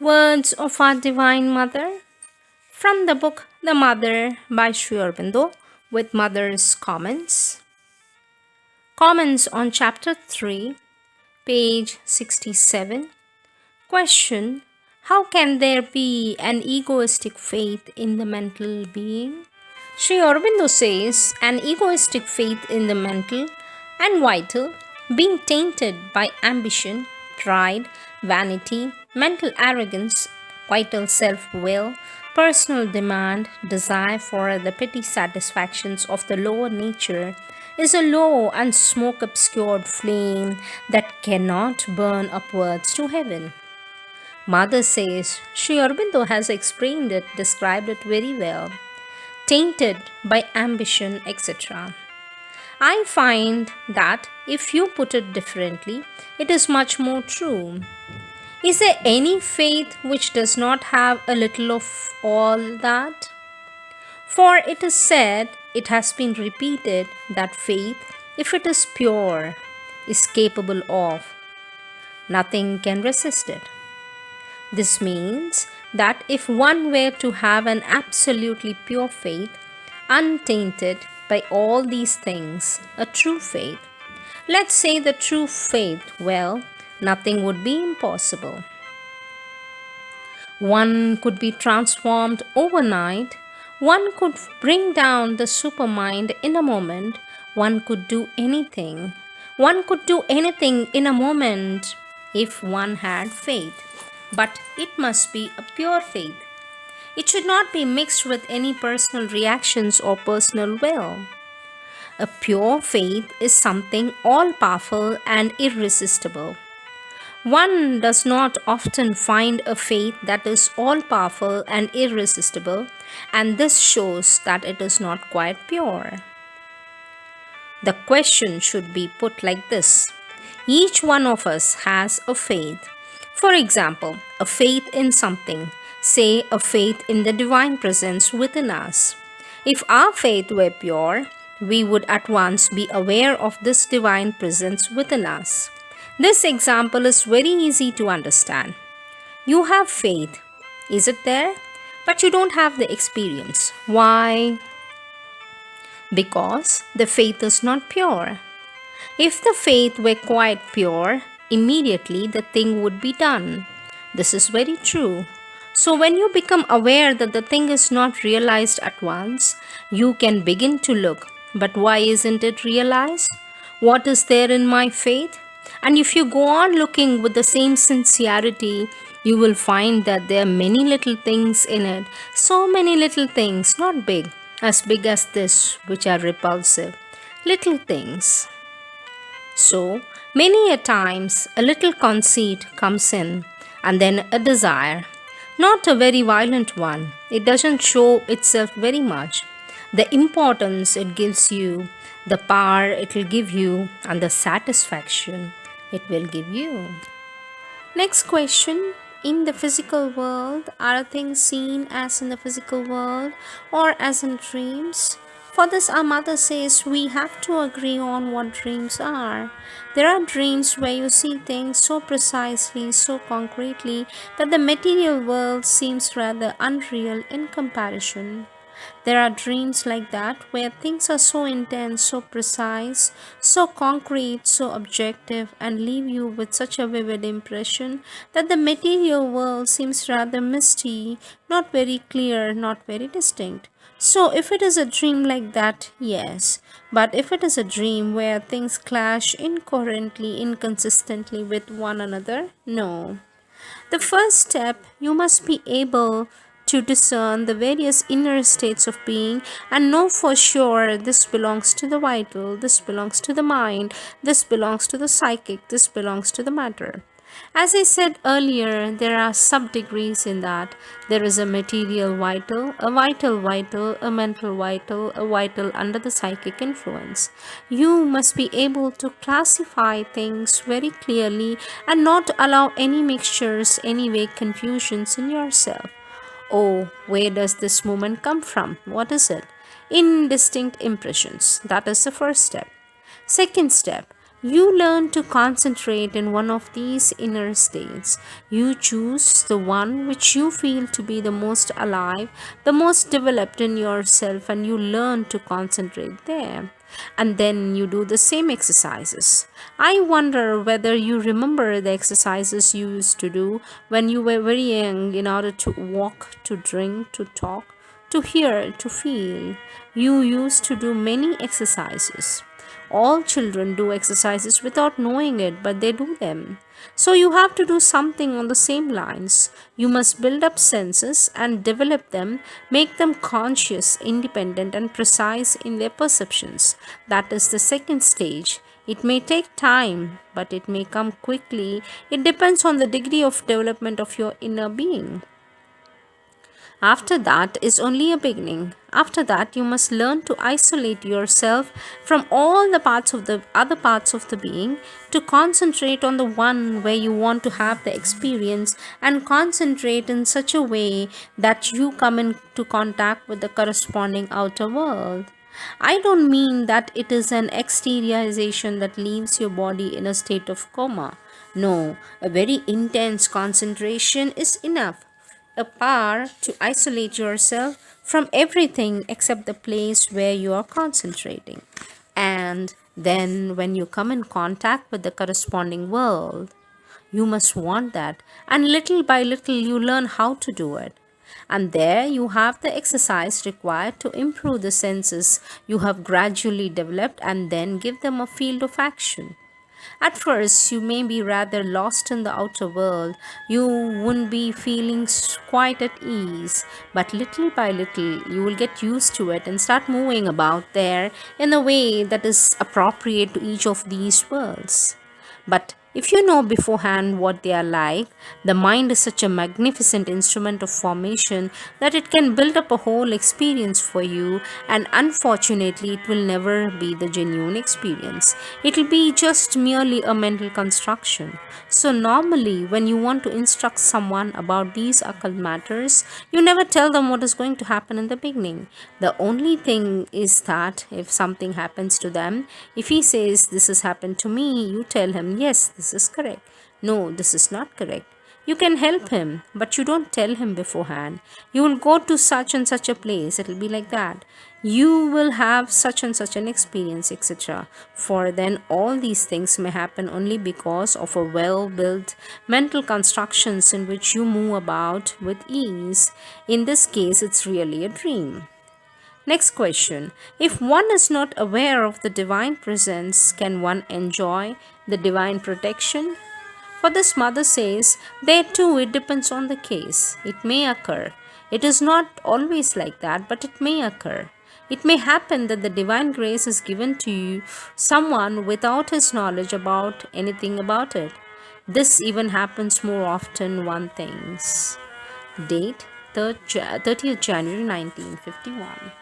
Words of our Divine Mother from the book The Mother by Sri Aurobindo with Mother's comments. Comments on chapter 3, page 67. Question: how can there be an egoistic faith in the mental being? Sri Aurobindo says an egoistic faith in the mental and vital being tainted by ambition, pride, vanity, mental arrogance, vital self-will, personal demand, desire for the petty satisfactions of the lower nature is a low and smoke-obscured flame that cannot burn upwards to heaven. Mother says Sri Aurobindo has explained it, described it very well. Tainted by ambition, etc. I find that if you put it differently, it is much more true. Is there any faith which does not have a little of all that? For it is said, it has been repeated, that faith, if it is pure, is capable of. Nothing can resist it. This means that if one were to have an absolutely pure faith, untainted by all these things, a true faith, let's say the true faith, well, nothing would be impossible. One could be transformed overnight. One could bring down the supermind in a moment. One could do anything. One could do anything in a moment if one had faith. But it must be a pure faith. It should not be mixed with any personal reactions or personal will. A pure faith is something all-powerful and irresistible. One does not often find a faith that is all-powerful and irresistible, and this shows that it is not quite pure. The question should be put like this. Each one of us has a faith. For example, a faith in something, say a faith in the divine presence within us. If our faith were pure, we would at once be aware of this divine presence within us. This example is very easy to understand. You have faith, is it there? But you don't have the experience. Why? Because the faith is not pure. If the faith were quite pure, immediately the thing would be done. This is very true. So when you become aware that the thing is not realized at once, you can begin to look. But why isn't it realized? What is there in my faith? And if you go on looking with the same sincerity, you will find that there are many little things in it. So many little things, not big as this, which are repulsive. Little things. So, many a times a little conceit comes in and then a desire. Not a very violent one. It doesn't show itself very much. The importance it gives you, the power it will give you, and the satisfaction it will give you. Next question. In the physical world, are things seen as in the physical world or as in dreams? For this, our mother says we have to agree on what dreams are. There are dreams where you see things so precisely, so concretely, that the material world seems rather unreal in comparison. There are dreams like that where things are so intense, so precise, so concrete, so objective, and leave you with such a vivid impression that the material world seems rather misty, not very clear, not very distinct. So, if it is a dream like that, yes. But if it is a dream where things clash incoherently, inconsistently with one another, no. The first step, you must be able to discern the various inner states of being and know for sure this belongs to the vital, this belongs to the mind, this belongs to the psychic, this belongs to the matter. As I said earlier, there are sub-degrees in that. There is a material vital, a vital vital, a mental vital, a vital under the psychic influence. You must be able to classify things very clearly and not allow any mixtures, any vague confusions in yourself. Oh, where does this movement come from? What is it? Indistinct impressions. That is the first step. Second step, You learn to concentrate in one of these inner states. You choose the one which you feel to be the most alive, the most developed in yourself, and you learn to concentrate there. And then you do the same exercises. I wonder whether you remember the exercises you used to do when you were very young in order to walk, to drink, to talk, to hear, to feel. You used to do many exercises. All children do exercises without knowing it, but they do them. So you have to do something on the same lines. You must build up senses and develop them, make them conscious, independent, and precise in their perceptions. That is the second stage. It may take time, but it may come quickly. It depends on the degree of development of your inner being. After that is only a beginning. After that, you must learn to isolate yourself from all the parts of the other parts of the being, to concentrate on the one where you want to have the experience, and concentrate in such a way that you come into contact with the corresponding outer world. I don't mean that it is an exteriorization that leaves your body in a state of coma. No, a very intense concentration is enough, a power to isolate yourself from everything except the place where you are concentrating. And then, when you come in contact with the corresponding world, you must want that, and little by little, you learn how to do it. And there you have the exercise required to improve the senses you have gradually developed and then give them a field of action. At first, you may be rather lost in the outer world. You won't be feeling quite at ease, but little by little, you will get used to it and start moving about there in a way that is appropriate to each of these worlds. But if you know beforehand what they are like, the mind is such a magnificent instrument of formation that it can build up a whole experience for you, and unfortunately, it will never be the genuine experience. It will be just merely a mental construction. So, normally, when you want to instruct someone about these occult matters, you never tell them what is going to happen in the beginning. The only thing is that if something happens to them, if he says, "This has happened to me," you tell him, "Yes, this is correct." "No, this is not correct." You can help him, but you don't tell him beforehand. "You will go to such and such a place, it will be like that. You will have such and such an experience, etc." For then, all these things may happen only because of a well built mental constructions in which you move about with ease. In this case, it's really a dream. Next question. If one is not aware of the divine presence, can one enjoy the divine protection? For this, mother says, there too it depends on the case. It may occur. It is not always like that, but it may occur. It may happen that the divine grace is given to you, someone without his knowledge about anything about it. This even happens more often one thinks. Date 30th January 1951.